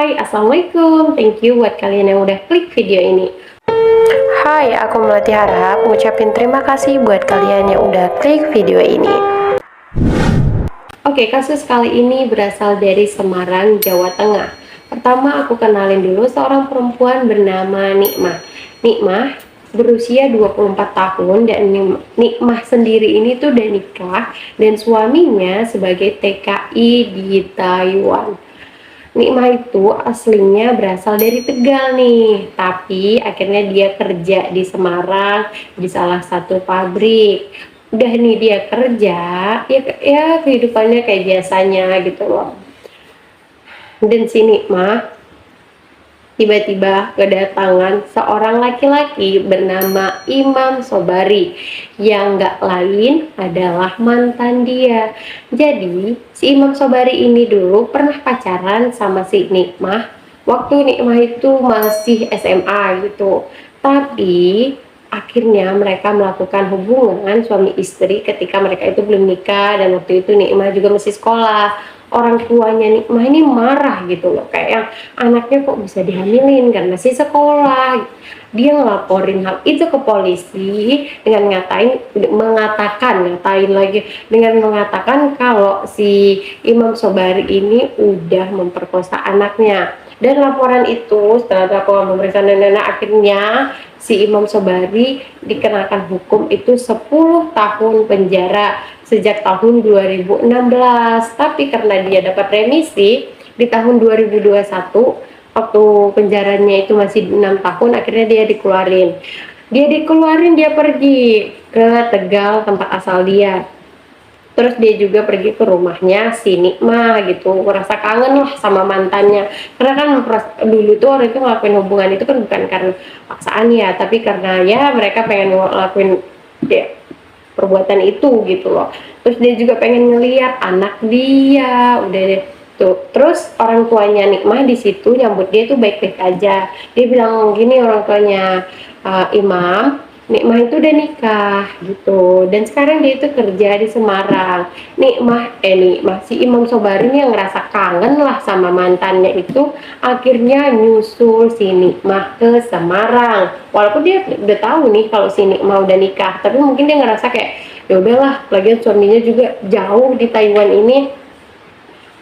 Hai, Assalamualaikum. Thank you buat kalian yang udah klik video ini. Hai, aku Melati Harap ngucapin terima kasih buat kalian yang udah klik video ini. Oke, kasus kali ini berasal dari Semarang, Jawa Tengah. Pertama, aku kenalin dulu seorang perempuan bernama Nikmah. Nikmah berusia 24 tahun dan Nikmah sendiri ini tuh udah nikah dan suaminya sebagai TKI di Taiwan. Nikmah itu aslinya berasal dari Tegal nih, tapi akhirnya dia kerja di Semarang di salah satu pabrik. Udah nih dia kerja, ya kehidupannya kayak biasanya gitu loh. Dan si Nikmah tiba-tiba kedatangan seorang laki-laki bernama Imam Sobari yang gak lain adalah mantan dia. Jadi si Imam Sobari ini dulu pernah pacaran sama si Nikmah waktu Nikmah itu masih SMA gitu, tapi akhirnya mereka melakukan hubungan suami istri ketika mereka itu belum nikah, dan waktu itu Nikmah juga masih sekolah. Orang tuanya Nikmah ini marah gitu loh, kayak yang anaknya kok bisa dihamilin kan masih sekolah. Dia ngelaporin hal itu ke polisi dengan mengatakan kalau si Imam Sobari ini udah memperkosa anaknya. Dan laporan itu setelah dilakukan pemeriksaan dan akhirnya si Imam Sobari dikenakan hukum itu 10 tahun penjara sejak tahun 2016. Tapi karena dia dapat remisi di tahun 2021, waktu penjaranya itu masih 6 tahun, akhirnya dia dikeluarin. Dia pergi ke Tegal, tempat asal dia. Terus dia juga pergi ke rumahnya si Nikmah gitu, merasa kangen lah sama mantannya. Karena kan dulu tuh orang itu ngelakuin hubungan itu kan bukan karena paksaan ya, tapi karena ya mereka pengen ngelakuin ya, perbuatan itu gitu loh. Terus dia juga pengen ngeliat anak dia, udah deh tuh. Terus orang tuanya Nikmah di situ nyambut dia tuh baik-baik aja. Dia bilang gini, orang tuanya Imam, Nikmah itu udah nikah gitu, dan sekarang dia itu kerja di Semarang. Nikmah si Imam Sobari ini yang ngerasa kangen lah sama mantannya itu, akhirnya nyusul si Nikmah ke Semarang. Walaupun dia udah tahu nih kalau si Nikmah udah nikah, tapi mungkin dia ngerasa kayak ya udahlah, lagian suaminya juga jauh di Taiwan ini.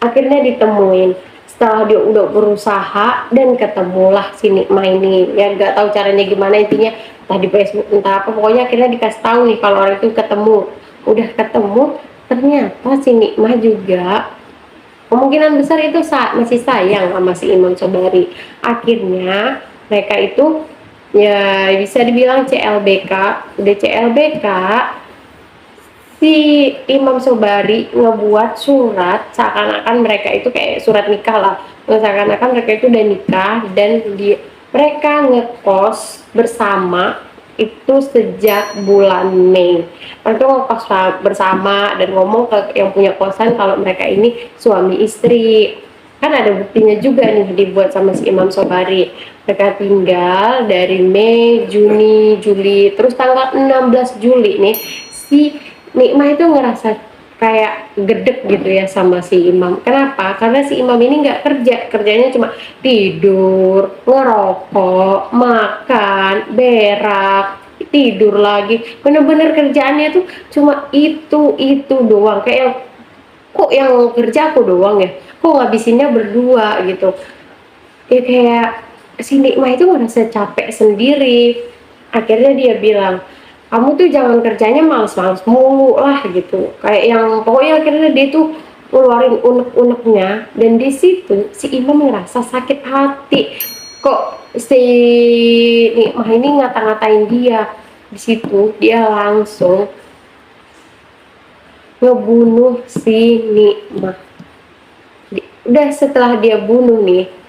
Akhirnya ditemuin setelah dia udah berusaha, dan ketemulah si Nikmah ini. Ya nggak tahu caranya gimana, intinya entah di Facebook entah apa, pokoknya akhirnya dikasih tahu nih kalau orang itu ketemu. Udah ketemu, ternyata si Nikmah juga kemungkinan besar itu masih sayang sama si Imam Sobari. Akhirnya mereka itu ya bisa dibilang CLBK. Udah CLBK, si Imam Sobari ngebuat surat seakan-akan mereka itu kayak surat nikah lah, seakan-akan mereka itu udah nikah, dan mereka ngekos bersama itu sejak bulan Mei. Mereka ngekos bersama dan ngomong ke yang punya kosan kalau mereka ini suami istri. Kan ada buktinya juga nih dibuat sama si Imam Sobari. Mereka tinggal dari Mei, Juni, Juli, terus tanggal 16 Juli nih si Nikmah itu ngerasa kayak gedek gitu ya sama si Imam. Kenapa? Karena si Imam ini nggak kerja, kerjanya cuma tidur, ngerokok, makan, berak, tidur lagi. Bener-bener kerjaannya tuh cuma itu doang. Kayak kok yang kerja aku doang ya? Kok ngabisinnya berdua gitu? Ya kayak si Nikmah itu ngerasa capek sendiri. Akhirnya dia bilang, kamu tuh jangan kerjanya males-males mulu lah gitu, kayak yang pokoknya akhirnya dia tuh ngeluarin unek-uneknya. Dan di situ si Imam ngerasa sakit hati, kok si Nikmah ini ngata-ngatain dia. Di situ dia langsung ngebunuh si Nikmah. Udah setelah dia bunuh nih,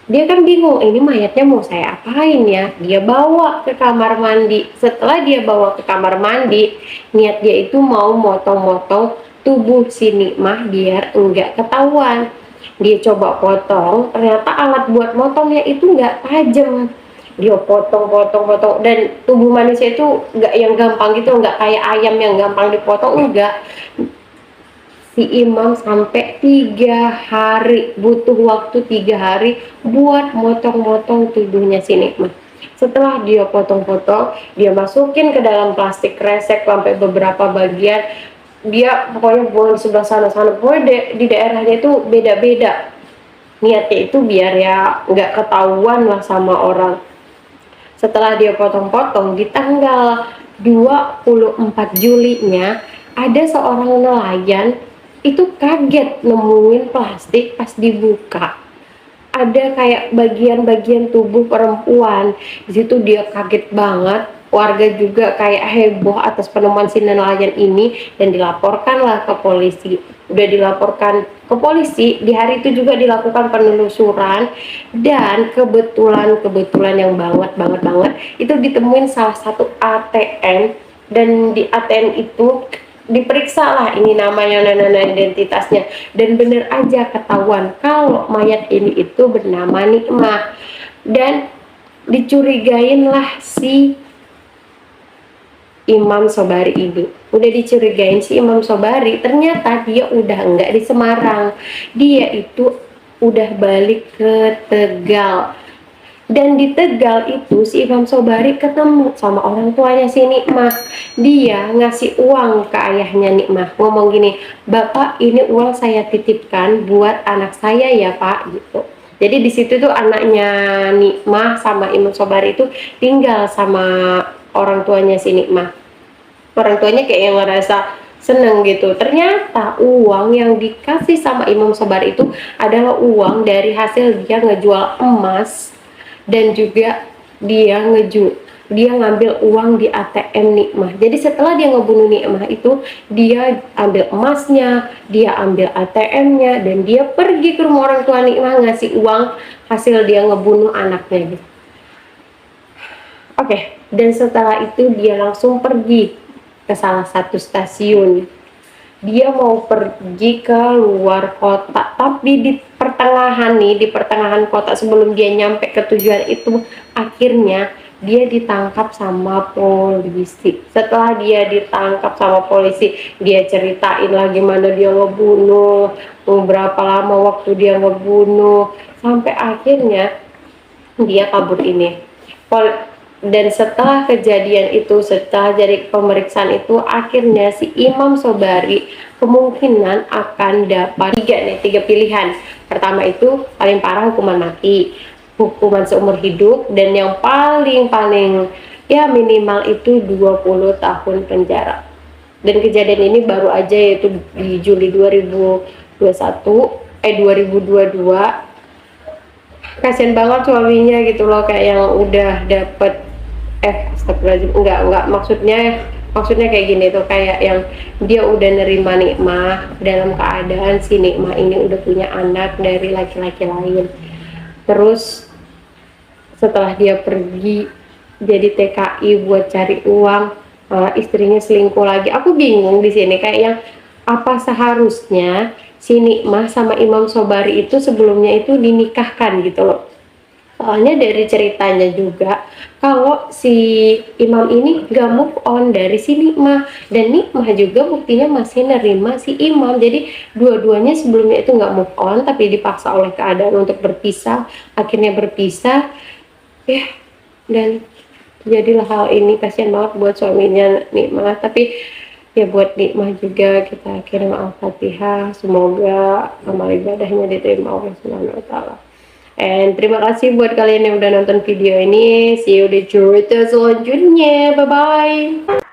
dia kan bingung, ini mayatnya mau saya apain ya. Dia bawa ke kamar mandi. Setelah dia bawa ke kamar mandi, niat dia itu mau motong-motong tubuh si Nikmah biar enggak ketahuan. Dia coba potong, ternyata alat buat motongnya itu enggak tajam. Dia potong, dan tubuh manusia itu enggak yang gampang gitu, enggak kayak ayam yang gampang dipotong, enggak. si Imam sampai 3 hari, butuh waktu 3 hari buat motong-motong tubuhnya si Nikmah. Setelah dia potong-potong, dia masukin ke dalam plastik kresek sampai beberapa bagian, dia pokoknya buang di sebelah sana-sana. Pokoknya di daerahnya itu beda-beda niatnya, itu biar ya nggak ketahuan lah sama orang. Setelah dia potong-potong, di tanggal 24 Julinya ada seorang nelayan itu kaget nemuin plastik. Pas dibuka ada kayak bagian-bagian tubuh perempuan. Di situ dia kaget banget. Warga juga kayak heboh atas penemuan si nelayan ini dan dilaporkanlah ke polisi. Udah dilaporkan ke polisi, di hari itu juga dilakukan penelusuran, dan kebetulan yang banget itu ditemuin salah satu ATM, dan di ATM itu diperiksa lah ini namanya, nana identitasnya, dan bener aja ketahuan kalau mayat ini itu bernama Nikmah. Dan dicurigain lah si Imam Sobari ini, udah dicurigain si Imam Sobari, ternyata dia udah enggak di Semarang, dia itu udah balik ke Tegal. Dan di Tegal itu si Imam Sobari ketemu sama orang tuanya si Nikmah. Dia ngasih uang ke ayahnya Nikmah, ngomong gini, "Bapak, ini uang saya titipkan buat anak saya ya Pak," gitu. Jadi di situ tuh anaknya Nikmah sama Imam Sobari itu tinggal sama orang tuanya si Nikmah. Orang tuanya kayak yang ngerasa seneng gitu. Ternyata uang yang dikasih sama Imam Sobari itu adalah uang dari hasil dia ngejual emas, dan juga dia ngambil uang di ATM Nikmah. Jadi setelah dia ngebunuh Nikmah itu, dia ambil emasnya, dia ambil ATM-nya, dan dia pergi ke rumah orang tua Nikmah ngasih uang hasil dia ngebunuh anaknya gitu. Oke, dan setelah itu dia langsung pergi ke salah satu stasiun. Dia mau pergi ke luar kota, tapi di pertengahan kota sebelum dia nyampe ke tujuan itu, akhirnya dia ditangkap sama polisi. Setelah dia ditangkap sama polisi, dia ceritain lah gimana dia ngebunuh, berapa lama waktu dia ngebunuh, sampai akhirnya dia kabur ini. Dan setelah kejadian itu, setelah jadi pemeriksaan itu, akhirnya si Imam Sobari kemungkinan akan dapat tiga pilihan. Pertama itu paling parah hukuman mati, hukuman seumur hidup, dan yang paling ya minimal itu 20 tahun penjara. Dan kejadian ini baru aja, yaitu di Juli 2022. Kasian banget suaminya gitu loh, kayak yang udah dapet enggak, maksudnya kayak gini tuh, kayak yang dia udah nerima Nikmah dalam keadaan si Nikmah ini udah punya anak dari laki-laki lain. Terus setelah dia pergi jadi TKI buat cari uang, istrinya selingkuh lagi. Aku bingung di sini, kayak yang apa seharusnya si Nikmah sama Imam Sobari itu sebelumnya itu dinikahkan gitu loh. Soalnya dari ceritanya juga kalau si Imam ini gak move on dari si Nikmah, dan Nikmah juga buktinya masih nerima si Imam. Jadi dua-duanya sebelumnya itu gak move on, tapi dipaksa oleh keadaan untuk berpisah, akhirnya berpisah ya. Dan jadilah hal ini, kasihan banget buat suaminya Nikmah, tapi ya buat Nikmah juga kita kirim Al-Fatihah, semoga amal ibadahnya diterima Allah Subhanahu wa taala. And terima kasih buat kalian yang udah nonton video ini. See you di cerita selanjutnya. Bye bye.